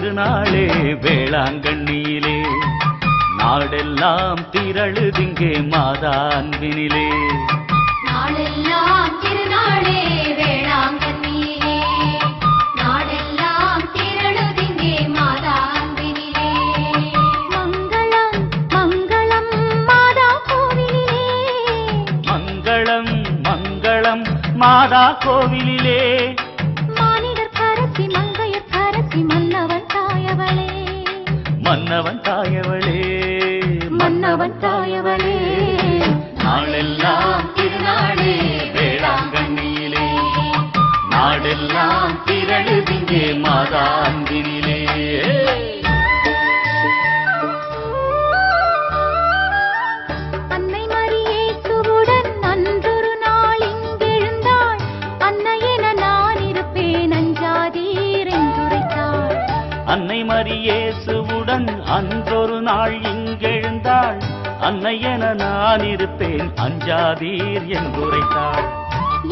திருநாளே வேளாங்கண்ணியிலே நாடெல்லாம் திரளுதிங்கே மாதா அன்பினிலே. நாடெல்லாம் திருநாளே வேளாங்கண்ணியிலே நாடெல்லாம் திரளுதிங்கே மாதா அன்பினிலே. மங்களம் மங்களம் மாதா கோவிலிலே மங்களம் மங்களம் மாதா கோவிலிலே. மானிடர் கரசி மங்கையர் கரசி மன்னவன் தாயவளே மன்னவன் தாயவளே மன்னவன் தாயவளே. நாளெல்லாம் திருநாளே வேளாங்கண்ணியிலே நாடெல்லாம் திரளுதிங்கே மாதா அன்பினிலே. அன்னை மரியேசுவுடன் அன்றொரு நாள் இங்கெழுந்தாள். அன்னையென நான் இருப்பேன் அஞ்சாதீர் என்றுரைத்தாள். அன்னை மரியேசுவுடன் அன்றொரு நாள் இங்கெழுந்தாள். அன்னையென நான் இருப்பேன் அஞ்சாதீர் என்றுரைத்தாள்.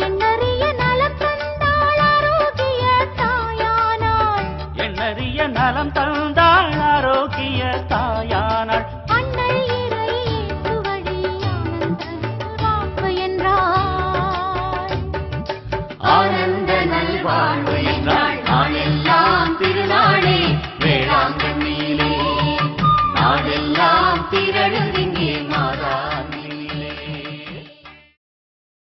எண்ணறிய நலம் தந்தாள் ஆரோக்கிய தாயானாள். எண்ணறிய நலம் தந்தாள் ஆரோக்கிய தாயானாள். அண்ணல் இறை இயேசுவழி ஆனந்த வாழ்வு என்றாள். ஆனந்த நல்வாழ்வு என்றாள். நாளெல்லாம்